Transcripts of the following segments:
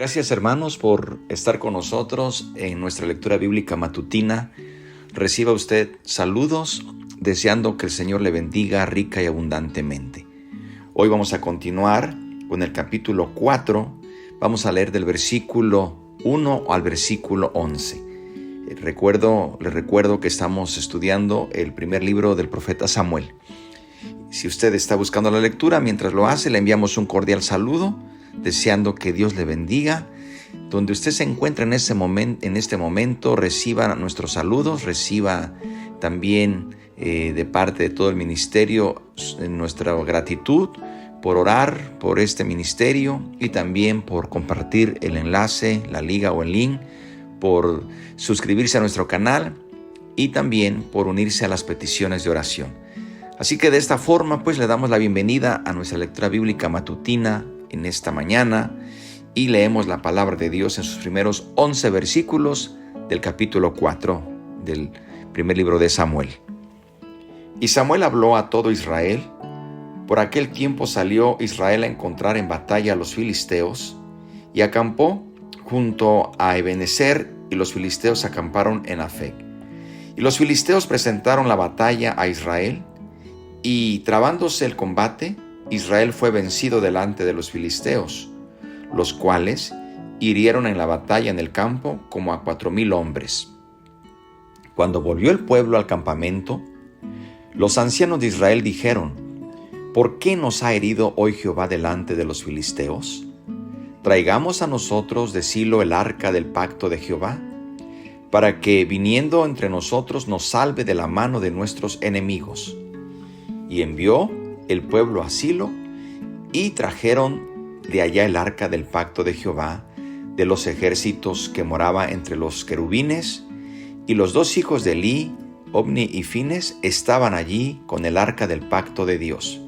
Gracias, hermanos, por estar con nosotros en nuestra lectura bíblica matutina. Reciba usted saludos, deseando que el Señor le bendiga rica y abundantemente. Hoy vamos a continuar con el capítulo 4. Vamos a leer del versículo 1 al versículo 11. Les recuerdo que estamos estudiando el primer libro del profeta Samuel. Si usted está buscando la lectura, mientras lo hace, le enviamos un cordial saludo, deseando que Dios le bendiga. Donde usted se encuentra en este momento, reciba nuestros saludos, reciba también de parte de todo el ministerio nuestra gratitud por orar por este ministerio y también por compartir el enlace, la liga o el link, por suscribirse a nuestro canal y también por unirse a las peticiones de oración. Así que de esta forma pues le damos la bienvenida a nuestra lectura bíblica matutina en esta mañana y leemos la palabra de Dios en sus primeros 11 versículos del capítulo 4 del primer libro de Samuel. Y Samuel habló a todo Israel. Por aquel tiempo salió Israel a encontrar en batalla a los filisteos y acampó junto a Ebenezer, y los filisteos acamparon en Afec. Y los filisteos presentaron la batalla a Israel, y trabándose el combate, Israel fue vencido delante de los filisteos, los cuales hirieron en la batalla en el campo como a 4,000 hombres. Cuando volvió el pueblo al campamento, los ancianos de Israel dijeron: ¿Por qué nos ha herido hoy Jehová delante de los filisteos? Traigamos a nosotros de Silo el arca del pacto de Jehová, para que viniendo entre nosotros nos salve de la mano de nuestros enemigos. Y envió el pueblo a Silo, y trajeron de allá el arca del pacto de Jehová, de los ejércitos que moraba entre los querubines, y los 2 hijos de Elí, Ofni y Fines, estaban allí con el arca del pacto de Dios.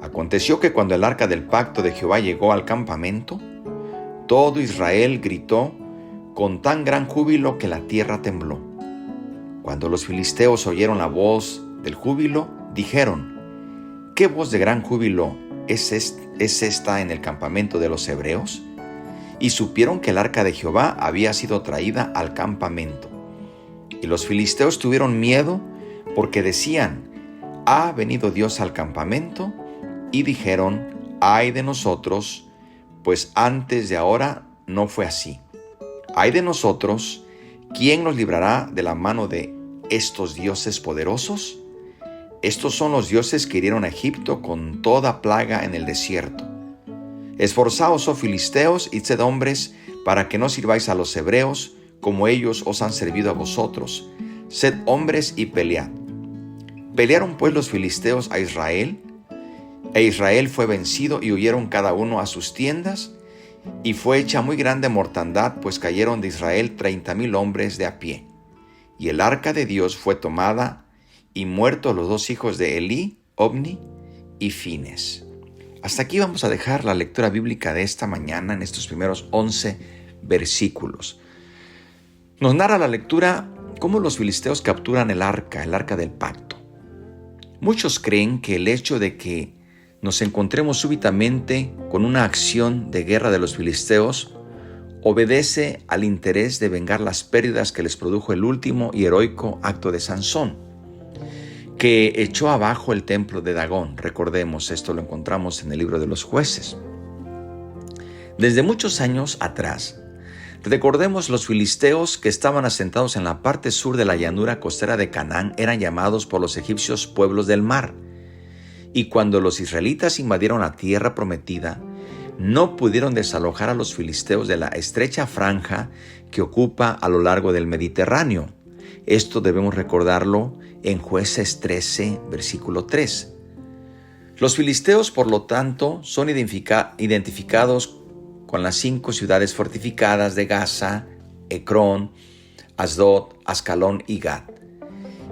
Aconteció que cuando el arca del pacto de Jehová llegó al campamento, todo Israel gritó con tan gran júbilo que la tierra tembló. Cuando los filisteos oyeron la voz del júbilo, dijeron: ¿Qué voz de gran júbilo es esta en el campamento de los hebreos? Y supieron que el arca de Jehová había sido traída al campamento. Y los filisteos tuvieron miedo, porque decían: ¿Ha venido Dios al campamento? Y dijeron: ay de nosotros, pues antes de ahora no fue así. Ay de nosotros, ¿quién nos librará de la mano de estos dioses poderosos? Estos son los dioses que hirieron a Egipto con toda plaga en el desierto. Esforzaos, oh filisteos, y sed hombres, para que no sirváis a los hebreos, como ellos os han servido a vosotros. Sed hombres y pelead. Pelearon pues los filisteos a Israel, e Israel fue vencido, y huyeron cada uno a sus tiendas, y fue hecha muy grande mortandad, pues cayeron de Israel 30,000 hombres de a pie. Y el arca de Dios fue tomada, y muertos los 2 hijos de Elí, Ofni y Fines. Hasta aquí vamos a dejar la lectura bíblica de esta mañana en estos primeros 11 versículos. Nos narra la lectura cómo los filisteos capturan el arca del pacto. Muchos creen que el hecho de que nos encontremos súbitamente con una acción de guerra de los filisteos obedece al interés de vengar las pérdidas que les produjo el último y heroico acto de Sansón, que echó abajo el templo de Dagón. Recordemos, esto lo encontramos en el libro de los Jueces. Desde muchos años atrás, recordemos, los filisteos que estaban asentados en la parte sur de la llanura costera de Canaán eran llamados por los egipcios pueblos del mar. Y cuando los israelitas invadieron la tierra prometida, no pudieron desalojar a los filisteos de la estrecha franja que ocupa a lo largo del Mediterráneo. Esto debemos recordarlo en Jueces 13, versículo 3. Los filisteos, por lo tanto, son identificados con las 5 ciudades fortificadas de Gaza, Ecrón, Asdod, Ascalón y Gad,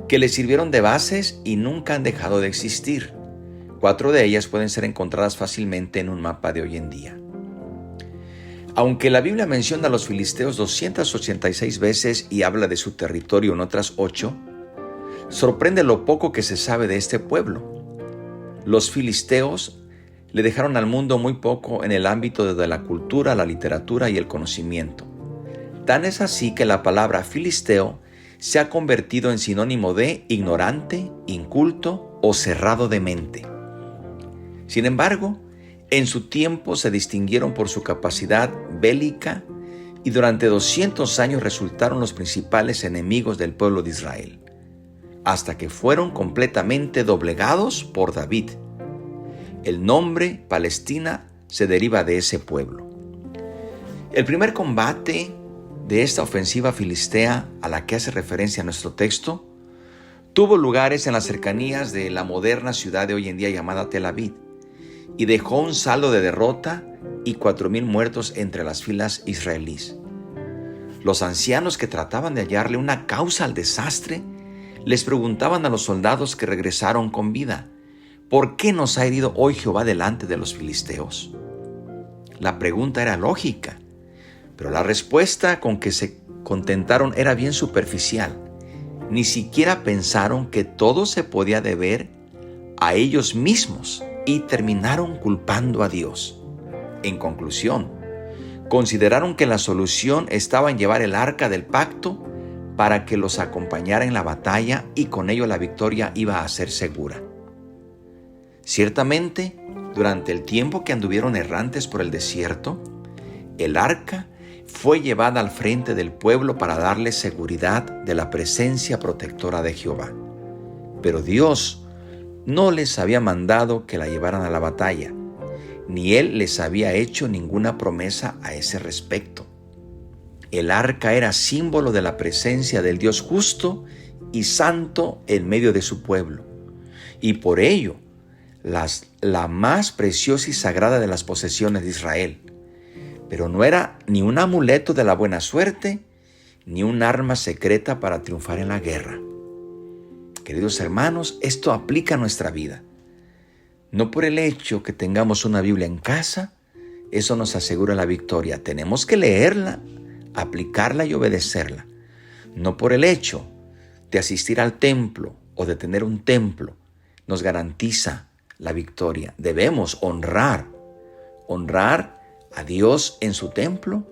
que les sirvieron de bases y nunca han dejado de existir. 4 de ellas pueden ser encontradas fácilmente en un mapa de hoy en día. Aunque la Biblia menciona a los filisteos 286 veces y habla de su territorio en otras 8, sorprende lo poco que se sabe de este pueblo. Los filisteos le dejaron al mundo muy poco en el ámbito de la cultura, la literatura y el conocimiento. Tan es así que la palabra filisteo se ha convertido en sinónimo de ignorante, inculto o cerrado de mente. Sin embargo, en su tiempo se distinguieron por su capacidad bélica y durante 200 años resultaron los principales enemigos del pueblo de Israel, hasta que fueron completamente doblegados por David. El nombre Palestina se deriva de ese pueblo. El primer combate de esta ofensiva filistea a la que hace referencia nuestro texto tuvo lugares en las cercanías de la moderna ciudad de hoy en día llamada Tel Aviv y dejó un saldo de derrota y 4,000 muertos entre las filas israelíes. Los ancianos que trataban de hallarle una causa al desastre les preguntaban a los soldados que regresaron con vida: ¿por qué nos ha herido hoy Jehová delante de los filisteos? La pregunta era lógica, pero la respuesta con que se contentaron era bien superficial. Ni siquiera pensaron que todo se podía deber a ellos mismos y terminaron culpando a Dios. En conclusión, consideraron que la solución estaba en llevar el arca del pacto para que los acompañara en la batalla y con ello la victoria iba a ser segura. Ciertamente, durante el tiempo que anduvieron errantes por el desierto, el arca fue llevada al frente del pueblo para darles seguridad de la presencia protectora de Jehová. Pero Dios no les había mandado que la llevaran a la batalla, ni Él les había hecho ninguna promesa a ese respecto. El arca era símbolo de la presencia del Dios justo y santo en medio de su pueblo, y por ello la más preciosa y sagrada de las posesiones de Israel. Pero no era ni un amuleto de la buena suerte, ni un arma secreta para triunfar en la guerra. Queridos hermanos, esto aplica a nuestra vida. No por el hecho que tengamos una Biblia en casa, eso nos asegura la victoria. Tenemos que leerla, aplicarla y obedecerla. No por el hecho de asistir al templo o de tener un templo, nos garantiza la victoria. Debemos honrar a Dios en su templo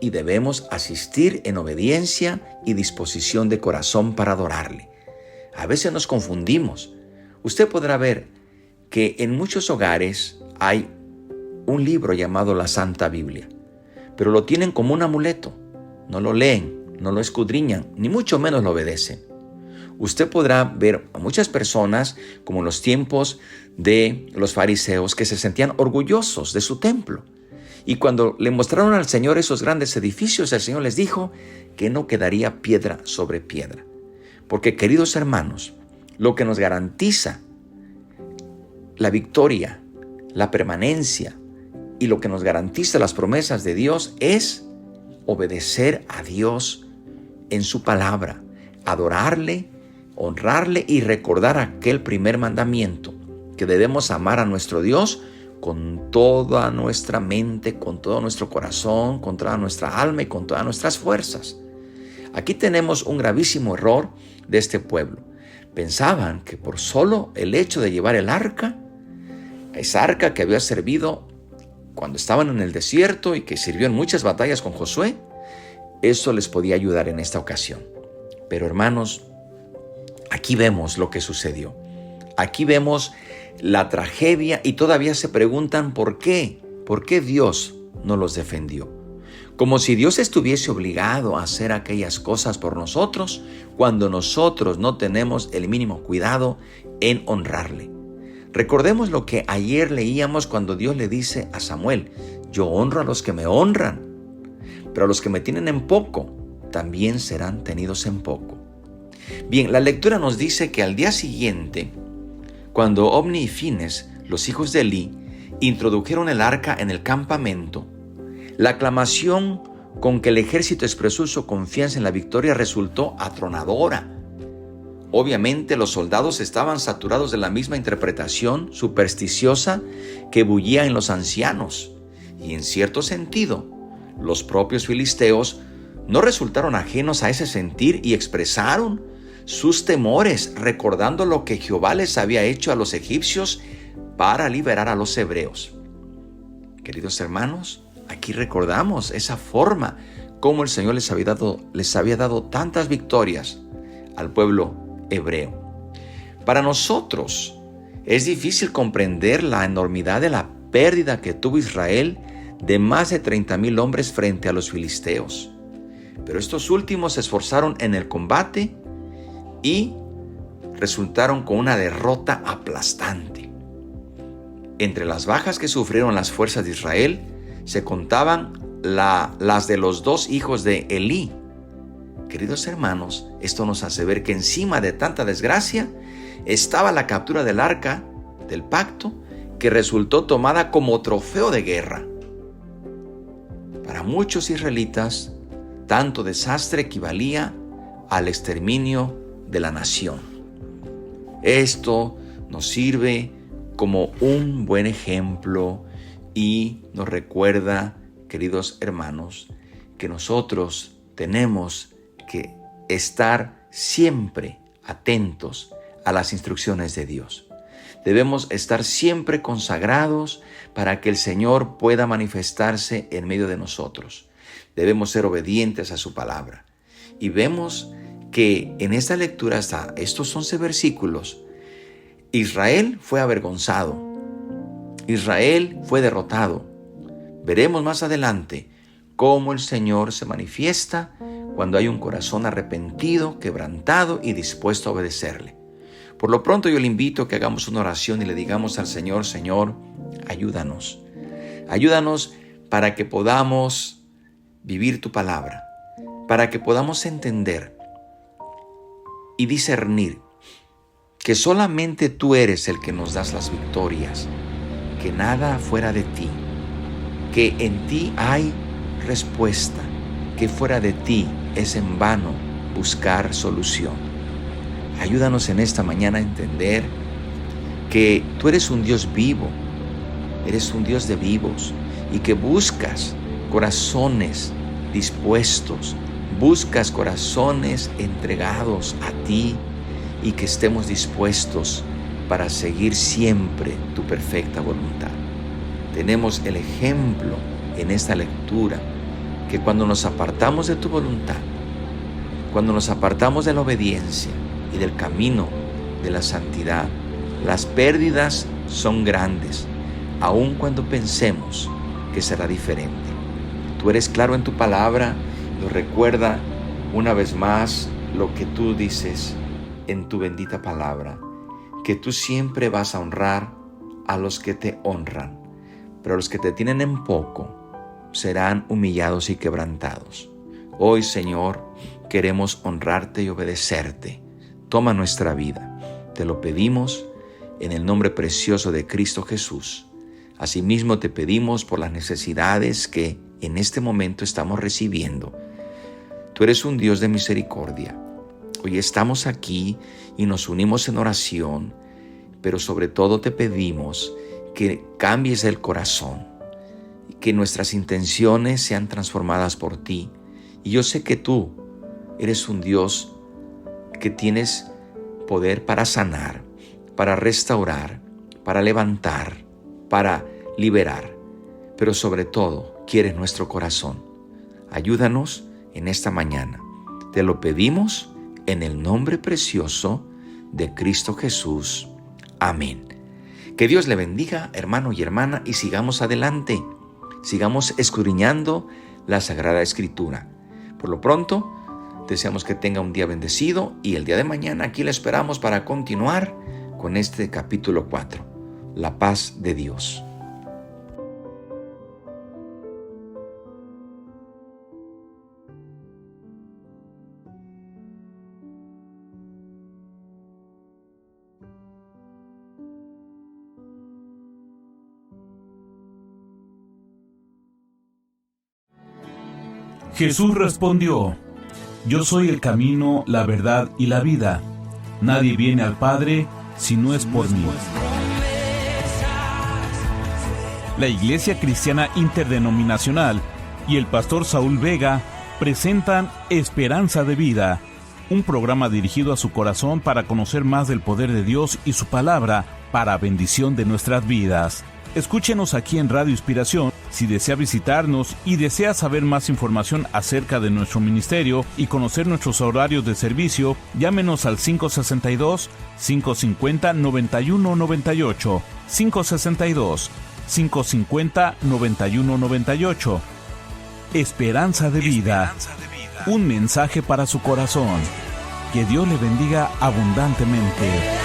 y debemos asistir en obediencia y disposición de corazón para adorarle. A veces nos confundimos. Usted podrá ver que en muchos hogares hay un libro llamado la Santa Biblia, pero lo tienen como un amuleto. No lo leen, no lo escudriñan, ni mucho menos lo obedecen. Usted podrá ver a muchas personas, como en los tiempos de los fariseos, que se sentían orgullosos de su templo. Y cuando le mostraron al Señor esos grandes edificios, el Señor les dijo que no quedaría piedra sobre piedra. Porque, queridos hermanos, lo que nos garantiza la victoria, la permanencia y lo que nos garantiza las promesas de Dios es obedecer a Dios en su palabra, adorarle, honrarle y recordar aquel primer mandamiento, que debemos amar a nuestro Dios con toda nuestra mente, con todo nuestro corazón, con toda nuestra alma y con todas nuestras fuerzas. Aquí tenemos un gravísimo error de este pueblo. Pensaban que por solo el hecho de llevar el arca, esa arca que había servido cuando estaban en el desierto y que sirvió en muchas batallas con Josué, eso les podía ayudar en esta ocasión. Pero hermanos, aquí vemos lo que sucedió. Aquí vemos la tragedia y todavía se preguntan por qué. ¿Por qué Dios no los defendió? Como si Dios estuviese obligado a hacer aquellas cosas por nosotros cuando nosotros no tenemos el mínimo cuidado en honrarle. Recordemos lo que ayer leíamos cuando Dios le dice a Samuel: yo honro a los que me honran, pero a los que me tienen en poco, también serán tenidos en poco. Bien, la lectura nos dice que al día siguiente, cuando Ofni y Fines, los hijos de Elí, introdujeron el arca en el campamento, la aclamación con que el ejército expresó su confianza en la victoria resultó atronadora. Obviamente los soldados estaban saturados de la misma interpretación supersticiosa que bullía en los ancianos, y en cierto sentido, los propios filisteos no resultaron ajenos a ese sentir y expresaron sus temores, recordando lo que Jehová les había hecho a los egipcios para liberar a los hebreos. Queridos hermanos, aquí recordamos esa forma como el Señor les había dado tantas victorias al pueblo hebreo. Para nosotros es difícil comprender la enormidad de la pérdida que tuvo Israel de más de 30,000 hombres frente a los filisteos. Pero estos últimos se esforzaron en el combate y resultaron con una derrota aplastante. Entre las bajas que sufrieron las fuerzas de Israel se contaban las de los 2 hijos de Elí. Queridos hermanos, esto nos hace ver que encima de tanta desgracia estaba la captura del arca del pacto, que resultó tomada como trofeo de guerra. Para muchos israelitas, tanto desastre equivalía al exterminio de la nación. Esto nos sirve como un buen ejemplo y nos recuerda, queridos hermanos, que nosotros tenemos que estar siempre atentos a las instrucciones de Dios. Debemos estar siempre consagrados para que el Señor pueda manifestarse en medio de nosotros. Debemos ser obedientes a su palabra. Y vemos que en esta lectura, hasta estos 11 versículos, Israel fue avergonzado. Israel fue derrotado. Veremos más adelante cómo el Señor se manifiesta cuando hay un corazón arrepentido, quebrantado y dispuesto a obedecerle. Por lo pronto yo le invito a que hagamos una oración y le digamos al Señor: Señor, ayúdanos. Ayúdanos para que podamos vivir tu palabra, para que podamos entender y discernir que solamente tú eres el que nos das las victorias, que nada fuera de ti, que en ti hay respuesta, que fuera de ti es en vano buscar solución. Ayúdanos en esta mañana a entender que tú eres un Dios vivo, eres un Dios de vivos y que buscas corazones dispuestos, buscas corazones entregados a ti y que estemos dispuestos para seguir siempre tu perfecta voluntad. Tenemos el ejemplo en esta lectura que cuando nos apartamos de tu voluntad, cuando nos apartamos de la obediencia y del camino de la santidad, las pérdidas son grandes, aun cuando pensemos que será diferente. Tú eres claro en tu palabra, nos recuerda una vez más lo que tú dices en tu bendita palabra, que tú siempre vas a honrar a los que te honran, pero los que te tienen en poco serán humillados y quebrantados. Hoy, Señor, queremos honrarte y obedecerte. Toma nuestra vida. Te lo pedimos en el nombre precioso de Cristo Jesús. Asimismo te pedimos por las necesidades que en este momento estamos recibiendo. Tú eres un Dios de misericordia. Hoy estamos aquí y nos unimos en oración, pero sobre todo te pedimos que cambies el corazón, que nuestras intenciones sean transformadas por ti. Y yo sé que tú eres un Dios que tienes poder para sanar, para restaurar, para levantar, para liberar, pero sobre todo quieres nuestro corazón. Ayúdanos en esta mañana. Te lo pedimos en el nombre precioso de Cristo Jesús. Amén. Que Dios le bendiga, hermano y hermana, y sigamos adelante. Sigamos escudriñando la Sagrada Escritura. Por lo pronto, deseamos que tenga un día bendecido y el día de mañana aquí le esperamos para continuar con este capítulo 4, la paz de Dios. Jesús respondió: Yo soy el camino, la verdad y la vida. Nadie viene al Padre si no es por mí. La Iglesia Cristiana Interdenominacional y el pastor Saúl Vega presentan Esperanza de Vida, un programa dirigido a su corazón para conocer más del poder de Dios y su palabra para bendición de nuestras vidas. Escúchenos aquí en Radio Inspiración. Si desea visitarnos y desea saber más información acerca de nuestro ministerio y conocer nuestros horarios de servicio, llámenos al 562-550-9198, 562-550-9198. Esperanza de vida. Un mensaje para su corazón. Que Dios le bendiga abundantemente.